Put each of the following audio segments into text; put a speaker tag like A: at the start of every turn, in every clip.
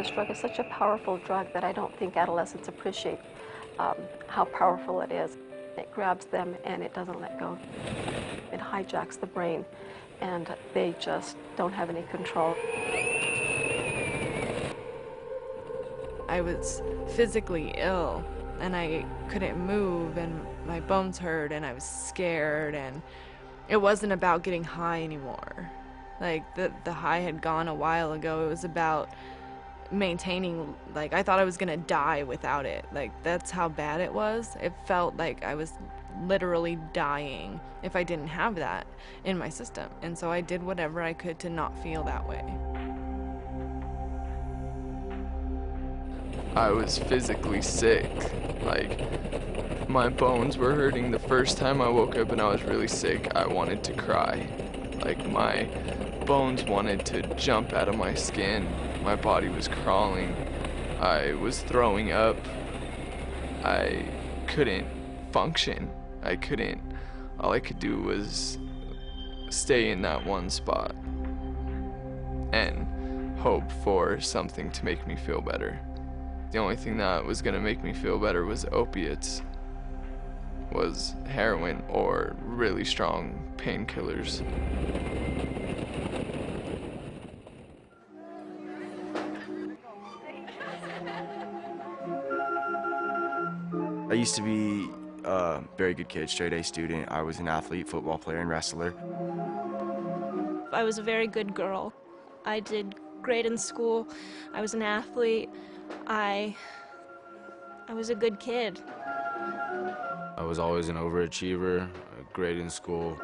A: this drug is such a powerful drug that I don't think adolescents appreciate how powerful it is. It grabs them and it doesn't let go. It hijacks the brain and they just don't have any control.
B: I was physically ill and I couldn't move and my bones hurt and I was scared, and it wasn't about getting high anymore. Like the high had gone a while ago. It was about maintaining, like I thought I was gonna die without it. Like that's how bad it was. It felt like I was literally dying if I didn't have that in my system. And so I did whatever I could to not feel that way.
C: I was physically sick. Like, my bones were hurting the first time I woke up and I was really sick. I wanted to cry. Like, my bones wanted to jump out of my skin. My body was crawling. I was throwing up. I couldn't function. All I could do was stay in that one spot and hope for something to make me feel better. The only thing that was gonna make me feel better was opiates, was heroin or really strong painkillers.
D: I used to be a very good kid, straight A student. I was an athlete, football player, and wrestler.
E: I was a very good girl. I did great in school. I was an athlete. I was a good kid.
F: I was always an overachiever, great in school,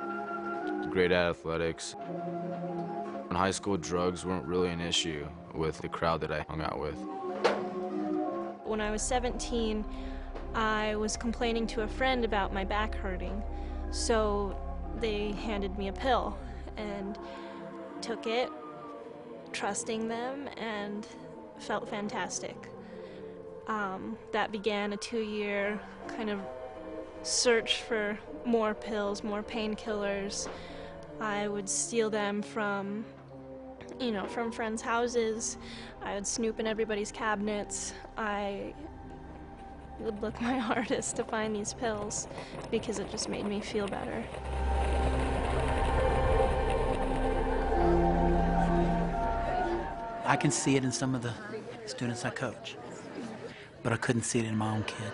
F: great at athletics. In high school, drugs weren't really an issue with the crowd that I hung out with.
E: When I was 17, I was complaining to a friend about my back hurting, so they handed me a pill and took it, trusting them, and felt fantastic. That began a 2-year kind of search for more pills, more painkillers. I would steal them from friends' houses. I would snoop in everybody's cabinets. I would look my hardest to find these pills because it just made me feel better.
G: I can see it in some of the students I coach, but I couldn't see it in my own kid.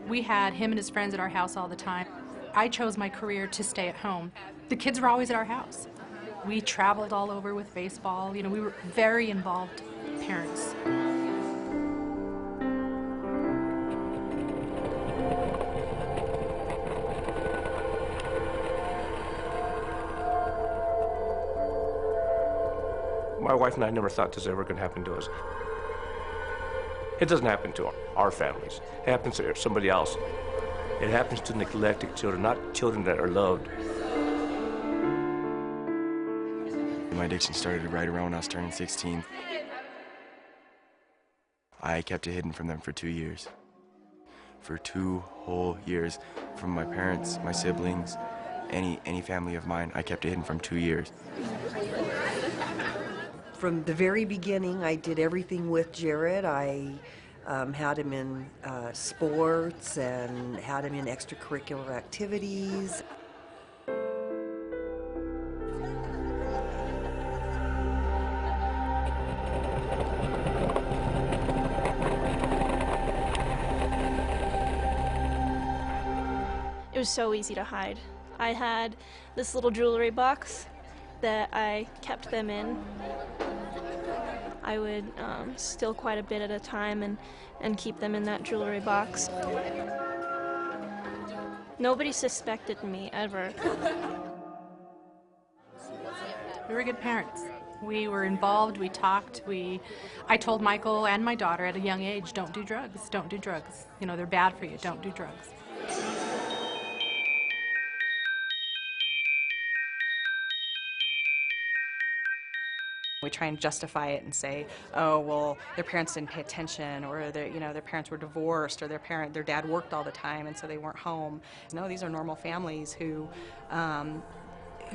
H: We had him and his friends at our house all the time. I chose my career to stay at home. The kids were always at our house. We traveled all over with baseball. You know, we were very involved parents.
I: My wife and I never thought this ever could happen to us. It doesn't happen to our families. It happens to somebody else. It happens to neglected children, not children that are loved.
D: My addiction started right around when I was turning 16. I kept it hidden from them for 2 years. For 2 whole years. From my parents, my siblings, any family of mine, I kept it hidden from 2 years.
J: From the very beginning, I did everything with Jared. I had him in sports and had him in extracurricular activities.
E: It was so easy to hide. I had this little jewelry box that I kept them in. I would steal quite a bit at a time and keep them in that jewelry box. Nobody suspected me, ever.
H: We were good parents. We were involved, we talked, I told Michael and my daughter at a young age, don't do drugs, don't do drugs. You know, they're bad for you, don't do drugs.
K: We try and justify it and say, oh, well, their parents didn't pay attention, or their parents were divorced, or their dad worked all the time and so they weren't home. No, these are normal families who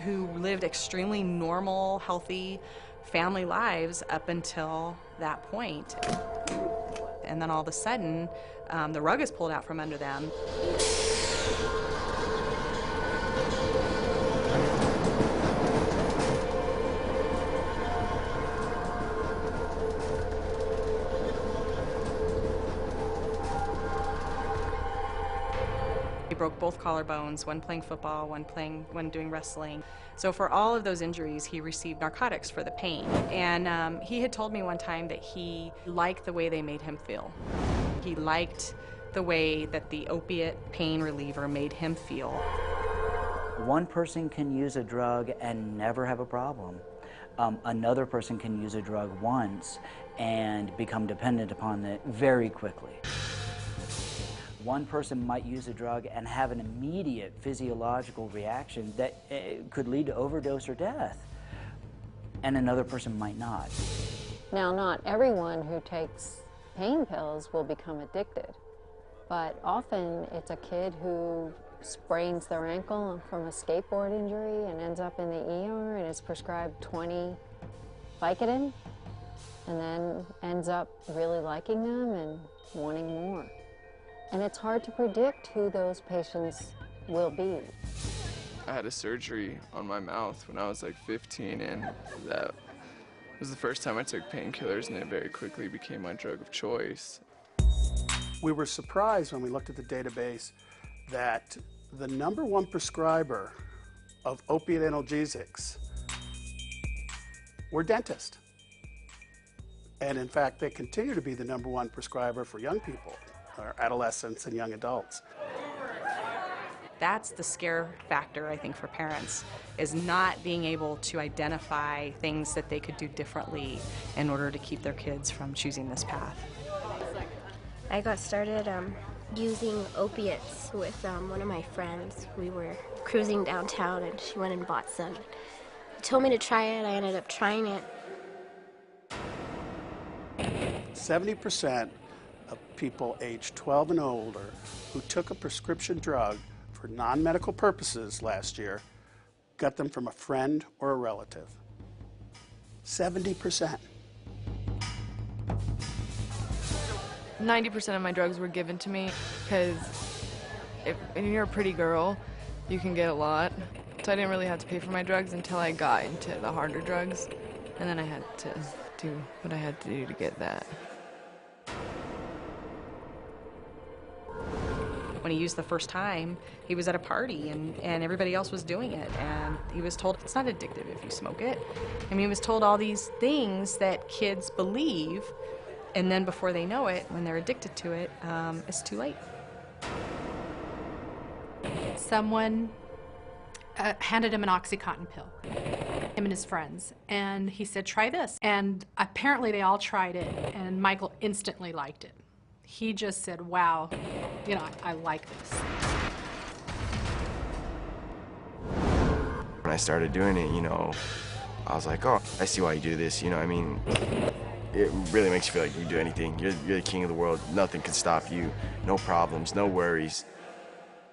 K: who lived extremely normal, healthy family lives up until that point. And then all of a sudden, the rug is pulled out from under them. He broke both collarbones, one playing football, one doing wrestling. So for all of those injuries, he received narcotics for the pain. And he had told me one time that he liked the way they made him feel. He liked the way that the opiate pain reliever made him feel.
L: One person can use a drug and never have a problem. Another person can use a drug once and become dependent upon it very quickly. One person might use a drug and have an immediate physiological reaction that could lead to overdose or death, and another person might not.
M: Now, not everyone who takes pain pills will become addicted, but often it's a kid who sprains their ankle from a skateboard injury and ends up in the ER and is prescribed 20 Vicodin and then ends up really liking them and wanting more. And it's hard to predict who those patients will be.
C: I had a surgery on my mouth when I was like 15, and that was the first time I took painkillers, and it very quickly became my drug of choice.
N: We were surprised when we looked at the database that the #1 prescriber of opiate analgesics were dentists. And in fact, they continue to be the #1 prescriber for young people, or adolescents and young adults.
K: That's the scare factor, I think, for parents, is not being able to identify things that they could do differently in order to keep their kids from choosing this path.
O: I got started using opiates with one of my friends. We were cruising downtown and she went and bought some. She told me to try it. I ended up trying it.
N: 70% of people aged 12 and older who took a prescription drug for non-medical purposes last year got them from a friend or a relative. 70%.
B: 90% of my drugs were given to me because if you're a pretty girl, you can get a lot. So I didn't really have to pay for my drugs until I got into the harder drugs, and then I had to do what I had to do to get that.
K: When he used the first time, he was at a party and everybody else was doing it, and he was told it's not addictive if you smoke it. I mean, he was told all these things that kids believe, and then before they know it, when they're addicted to it, it's too late.
H: Someone handed him an OxyContin pill, him and his friends, and he said, try this. And apparently they all tried it, and Michael instantly liked it. He just said, wow, you know, I like this.
D: When I started doing it, you know, I was like, oh, I see why you do this, you know, I mean, it really makes you feel like you can do anything. You're the king of the world. Nothing can stop you. No problems, no worries.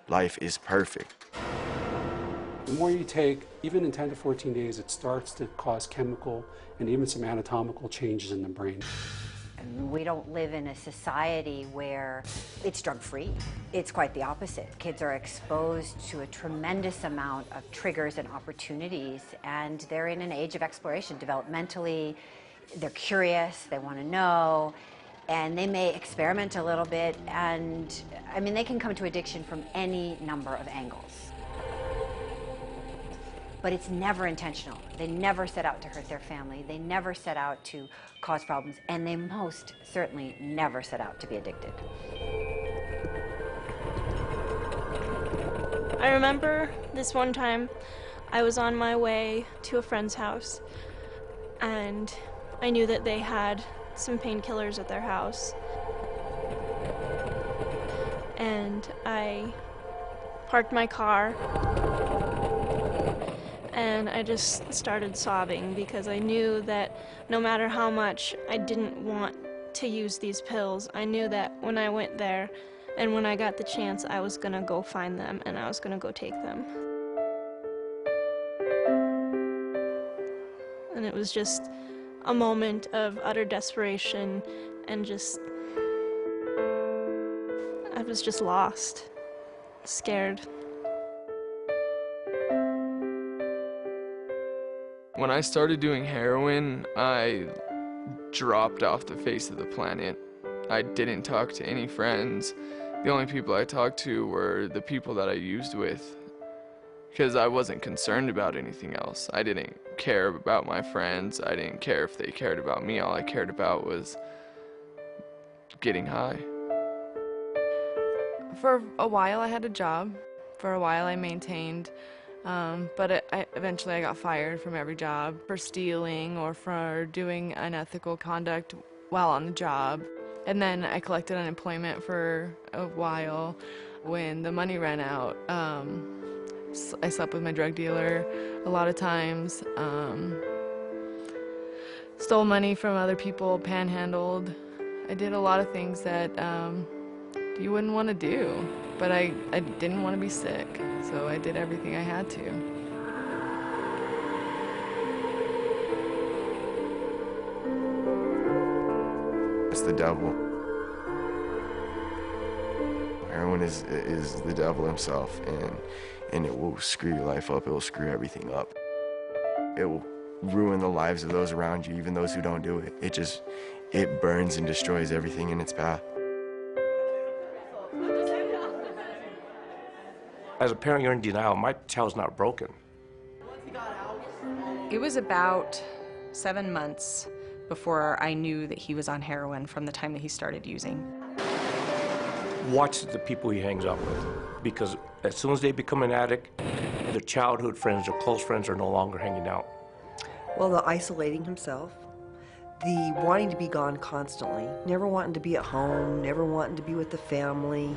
D: Life is perfect.
P: The more you take, even in 10 to 14 days, it starts to cause chemical and even some anatomical changes in the brain.
Q: We don't live in a society where it's drug-free. It's quite the opposite. Kids are exposed to a tremendous amount of triggers and opportunities, and they're in an age of exploration. Developmentally, they're curious, they want to know, and they may experiment a little bit, and I mean, they can come to addiction from any number of angles. But it's never intentional. They never set out to hurt their family. They never set out to cause problems, and they most certainly never set out to be addicted.
E: I remember this one time I was on my way to a friend's house, and I knew that they had some painkillers at their house. And I parked my car, and I just started sobbing because I knew that no matter how much I didn't want to use these pills, I knew that when I went there and when I got the chance, I was gonna go find them and I was gonna go take them. it was just a moment of utter desperation and I was just lost, scared.
C: When I started doing heroin, I dropped off the face of the planet. I didn't talk to any friends. The only people I talked to were the people that I used with, because I wasn't concerned about anything else. I didn't care about my friends. I didn't care if they cared about me. All I cared about was getting high.
B: For a while I had a job. For a while I maintained, but eventually I got fired from every job for stealing or for doing unethical conduct while on the job. And then I collected unemployment for a while. When the money ran out, I slept with my drug dealer a lot of times, stole money from other people, panhandled. I did a lot of things that you wouldn't want to do, but I didn't want to be sick, so I did everything I had to.
D: It's the devil. Heroin is the devil himself, and it will screw your life up. It will screw everything up. It will ruin the lives of those around you, even those who don't do it. It burns and destroys everything in its path.
I: As a parent, you're in denial. My child's not broken.
K: It was about 7 months before I knew that he was on heroin from the time that he started using.
I: Watch the people he hangs out with, because as soon as they become an addict, their childhood friends or close friends are no longer hanging out.
J: Well, the isolating himself, the wanting to be gone constantly, never wanting to be at home, never wanting to be with the family.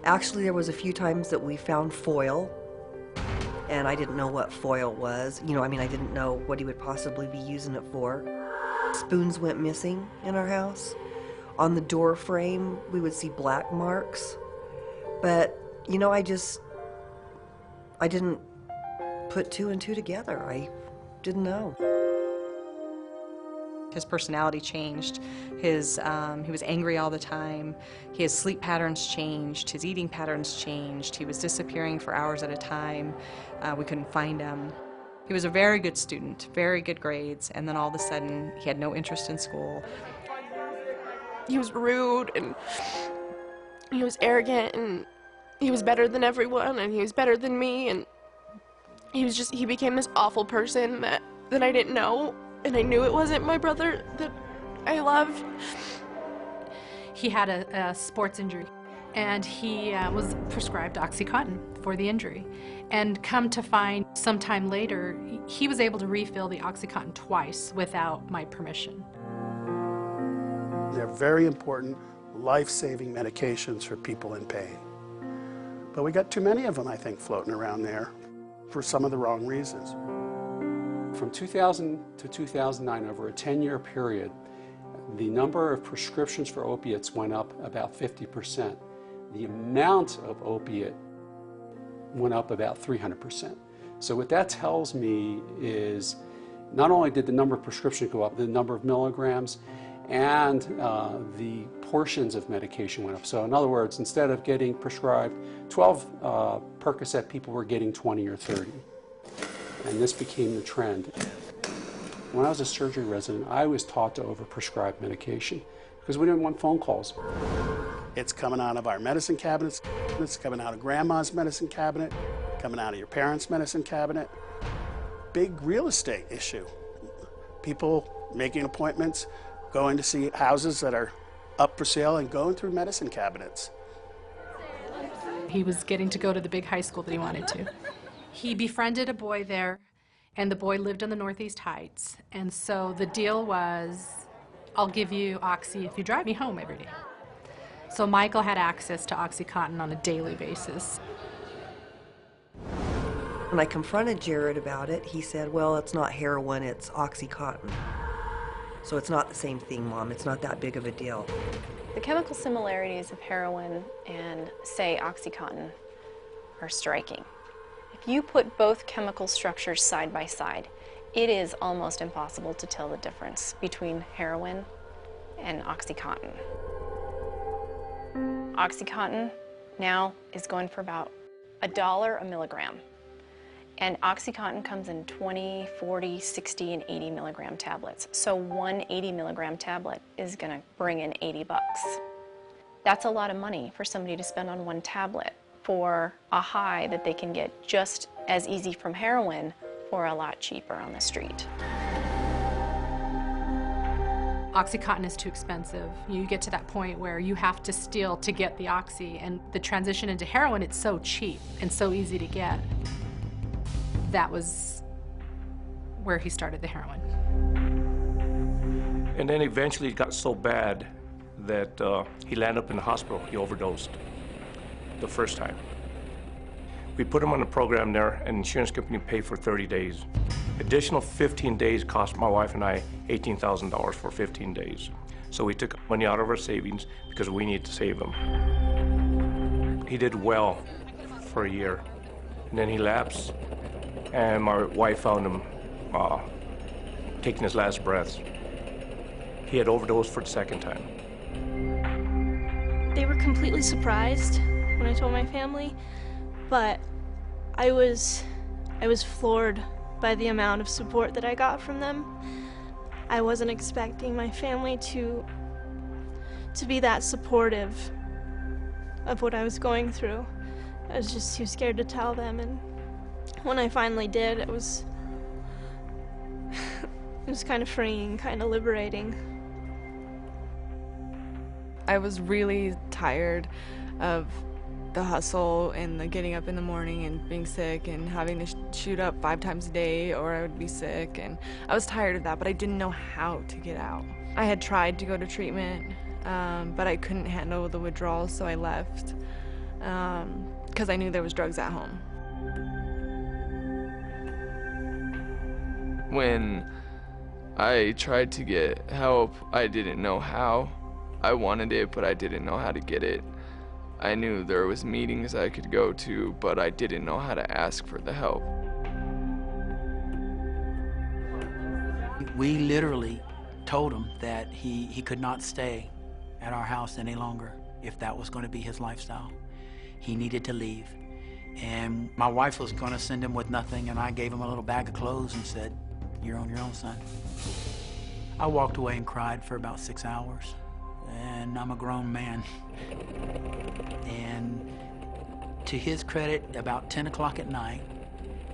J: Actually, there was a few times that we found foil, and I didn't know what foil was. I didn't know what he would possibly be using it for. Spoons went missing in our house. On the door frame, we would see black marks. But, I didn't put two and two together. I didn't know.
K: His personality changed. He was angry all the time. His sleep patterns changed. His eating patterns changed. He was disappearing for hours at a time. We couldn't find him. He was a very good student, very good grades, and then all of a sudden he had no interest in school.
A: He was rude, and he was arrogant, and he was better than everyone, and he was better than me, and he became this awful person that I didn't know, and I knew it wasn't my brother that I loved.
H: He had a sports injury, and he was prescribed OxyContin for the injury. And come to find sometime later, he was able to refill the OxyContin twice without my permission.
N: They're very important, life-saving medications for people in pain. But we got too many of them, I think, floating around there for some of the wrong reasons.
P: From 2000 to 2009, over a 10-year period, the number of prescriptions for opiates went up about 50%. The amount of opiate went up about 300%. So what that tells me is not only did the number of prescriptions go up, the number of milligrams and the portions of medication went up. So in other words, instead of getting prescribed 12 Percocet, people were getting 20 or 30. And this became the trend. When I was a surgery resident, I was taught to overprescribe medication because we didn't want phone calls.
N: It's coming out of our medicine cabinets. It's coming out of grandma's medicine cabinet, coming out of your parents' medicine cabinet. Big real estate issue. People making appointments, going to see houses that are up for sale and going through medicine cabinets.
H: He was getting to go to the big high school that he wanted to. He befriended a boy there, and the boy lived in the Northeast Heights. And so the deal was, I'll give you Oxy if you drive me home every day. So Michael had access to OxyContin on a daily basis.
J: When I confronted Jared about it, he said, well, it's not heroin, it's OxyContin. So it's not the same thing, Mom. It's not that big of a deal.
R: The chemical similarities of heroin and, say, OxyContin are striking. If you put both chemical structures side by side, It is almost impossible to tell the difference between heroin and OxyContin. OxyContin now is going for about $1 a milligram. And OxyContin comes in 20, 40, 60, and 80 milligram tablets. So one 80 milligram tablet is gonna bring in 80 bucks. That's a lot of money for somebody to spend on one tablet for a high that they can get just as easy from heroin for a lot cheaper on the street.
H: OxyContin is too expensive. You get to that point where you have to steal to get the Oxy, and the transition into heroin, it's so cheap and so easy to get. That was where he started the heroin.
I: And then eventually it got so bad that he landed up in the hospital. He overdosed the first time. We put him on a program there, and the insurance company paid for 30 days. Additional 15 days cost my wife and I $18,000 for 15 days. So we took money out of our savings because we needed to save him. He did well for a year, and then he lapsed, and my wife found him taking his last breaths. He had overdosed for the second time.
E: They were completely surprised when I told my family, but I was floored by the amount of support that I got from them. I wasn't expecting my family to be that supportive of what I was going through. I was just too scared to tell them, and when I finally did, it was kind of freeing, kind of liberating.
B: I was really tired of the hustle and the getting up in the morning and being sick and having to shoot up 5 times a day or I would be sick, and I was tired of that, but I didn't know how to get out. I had tried to go to treatment, but I couldn't handle the withdrawals, so I left because I knew there was drugs at home.
C: When I tried to get help, I didn't know how. I wanted it, but I didn't know how to get it. I knew there was meetings I could go to, but I didn't know how to ask for the help.
G: We literally told him that he could not stay at our house any longer if that was going to be his lifestyle. He needed to leave. And my wife was going to send him with nothing, and I gave him a little bag of clothes and said, "You're on your own, son." I walked away and cried for about 6 hours. And I'm a grown man. And to his credit, about 10 o'clock at night,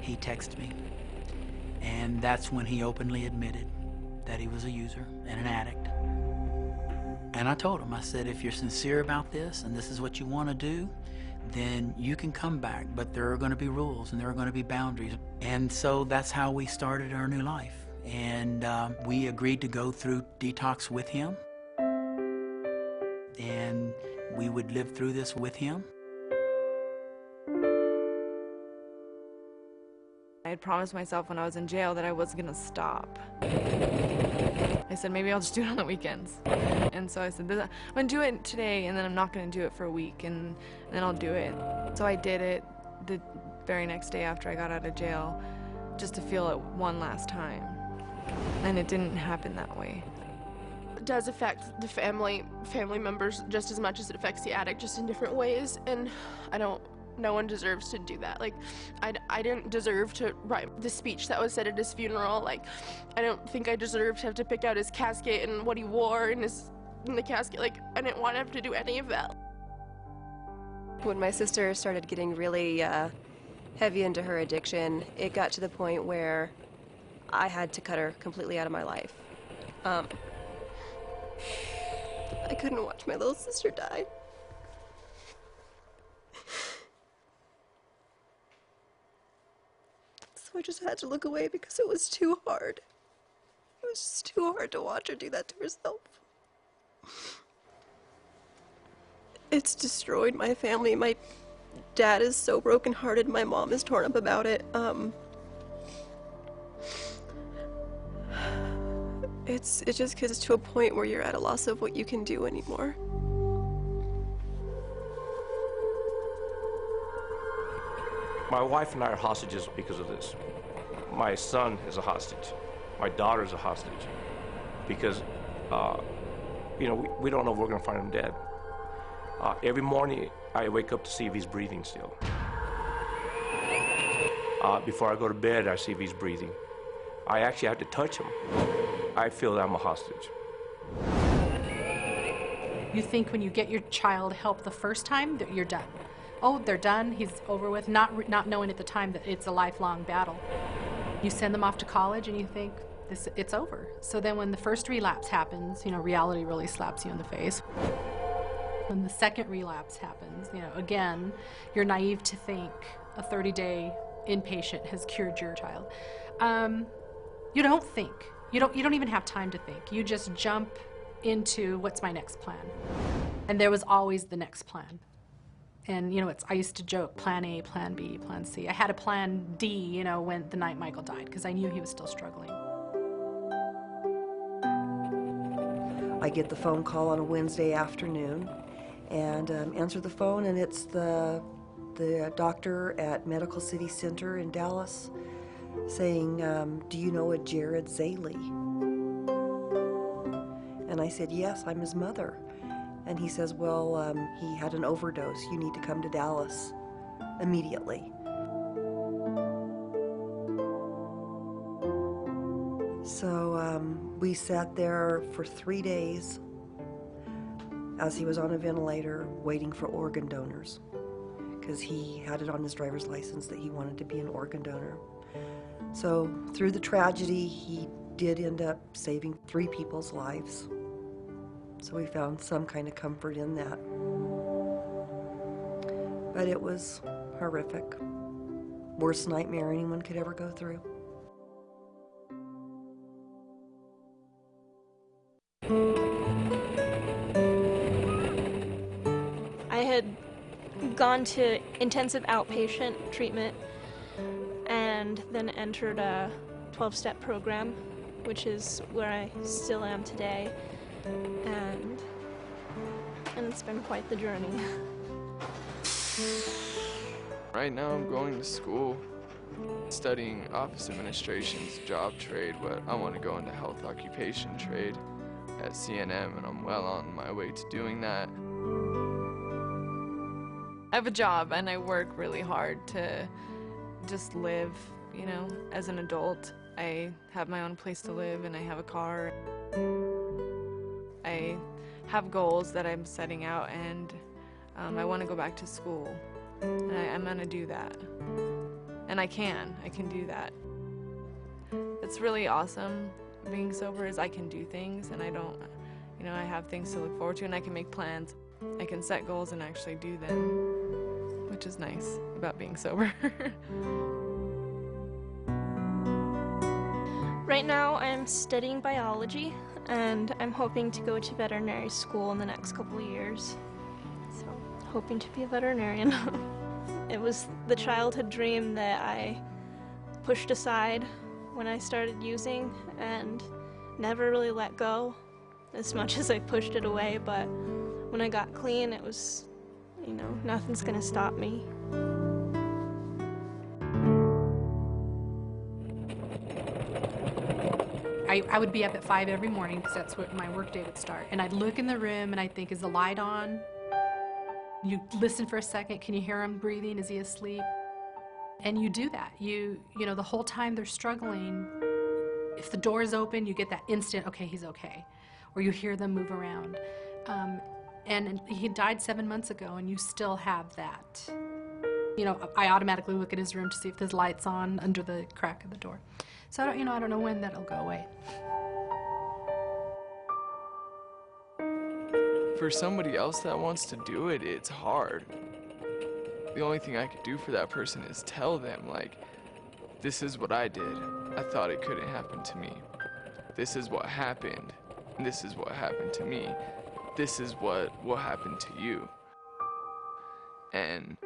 G: he texted me. And that's when he openly admitted that he was a user and an addict. And I told him, I said, if you're sincere about this and this is what you want to do, then you can come back, but there are going to be rules and there are going to be boundaries. And so that's how we started our new life. And we agreed to go through detox with him. And we would live through this with him.
B: I had promised myself when I was in jail that I was gonna stop. I said maybe I'll just do it on the weekends. And so I said, I'm gonna do it today, and then I'm not gonna do it for a week, and then I'll do it. So I did it the very next day after I got out of jail, just to feel it one last time. And it didn't happen that way.
S: It does affect the family members just as much as it affects the addict, just in different ways, and no one deserves to do that. Like, I didn't deserve to write the speech that was said at his funeral. Like, I don't think I deserved to have to pick out his casket and what he wore in the casket. Like, I didn't want to have to do any of that.
T: When my sister started getting really heavy into her addiction, it got to the point where I had to cut her completely out of my life. I couldn't watch my little sister die. So I just had to look away because it was too hard. It was just too hard to watch her do that to herself. It's destroyed my family. My dad is so brokenhearted. My mom is torn up about it. It just gets to a point where you're at a loss of what you can do anymore.
I: My wife and I are hostages because of this. my son is a hostage. My daughter is a hostage. Because, you know, we don't know if we're going to find him dead. Every morning, I wake up to see if he's breathing still. Before I go to bed, I see if he's breathing. I actually have to touch him. I feel that I'm a hostage.
H: You think when you get your child help the first time that you're done. Oh, they're done, he's over with, not knowing at the time that it's a lifelong battle. You send them off to college and you think, it's over. So then when the first relapse happens, you know, reality really slaps you in the face. When the second relapse happens, you know, again, you're naive to think a 30-day inpatient has cured your child. You don't think. You don't even have time to think. You just jump into what's my next plan. And there was always the next plan. And, you know, I used to joke, plan A, plan B, plan C. I had a plan D, you know, when the night Michael died, because I knew he was still struggling.
J: I get the phone call on a Wednesday afternoon and answer the phone, and it's the doctor at Medical City Center in Dallas saying, do you know a Jared Zaley? And I said, yes, I'm his mother. And he says, well, he had an overdose. You need to come to Dallas immediately. So we sat there for 3 days as he was on a ventilator waiting for organ donors, because he had it on his driver's license that he wanted to be an organ donor. So through the tragedy, he did end up saving 3 people's lives. So we found some kind of comfort in that. But it was horrific. Worst nightmare anyone could ever go through.
E: I had gone to intensive outpatient treatment and then entered a 12-step program, which is where I still am today. And it's been quite the journey.
C: Right now I'm going to school, studying office administration's job trade, but I want to go into health occupation trade at CNM, and I'm well on my way to doing that.
B: I have a job and I work really hard to just live, you know, as an adult. I have my own place to live and I have a car. I have goals that I'm setting out, and I want to go back to school, and I'm going to do that. And I can do that. It's really awesome being sober is I can do things, and I don't, you know, I have things to look forward to, and I can make plans. I can set goals and actually do them, which is nice about being sober.
E: Right now I'm studying biology, and I'm hoping to go to veterinary school in the next couple of years. So, hoping to be a veterinarian. It was the childhood dream that I pushed aside when I started using and never really let go as much as I pushed it away, but when I got clean, it was, you know, nothing's gonna stop me.
H: I would be up at 5 every morning because that's what my work day would start. And I'd look in the room and I'd think, is the light on? You listen for a second, can you hear him breathing? Is he asleep? And you do that. You know, the whole time they're struggling, if the door is open, you get that instant, okay, he's okay. Or you hear them move around. And he died 7 months ago and you still have that. You know, I automatically look at his room to see if there's lights on under the crack of the door. So, I don't know when that'll go away.
C: For somebody else that wants to do it, it's hard. The only thing I could do for that person is tell them, like, this is what I did. I thought it couldn't happen to me. This is what happened. This is what happened to me. This is what will happen to you. And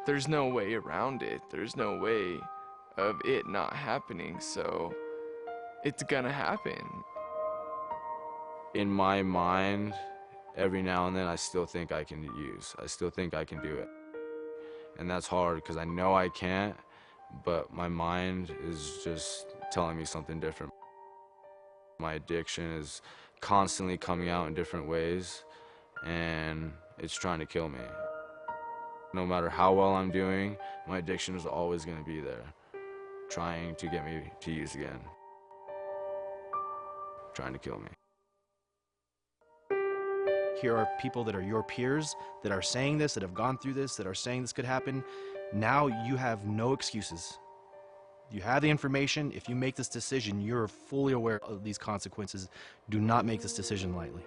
C: there's no way around it. There's no way of it not happening, so it's gonna happen.
F: In my mind, every now and then I still think I still think I can do it. And that's hard because I know I can't, but my mind is just telling me something different. My addiction is constantly coming out in different ways, and it's trying to kill me. No matter how well I'm doing, my addiction is always going to be there, trying to get me to use again, trying to kill me.
U: Here are people that are your peers that are saying this, that have gone through this, that are saying this could happen. Now you have no excuses. You have the information. If you make this decision, you're fully aware of these consequences. Do not make this decision lightly.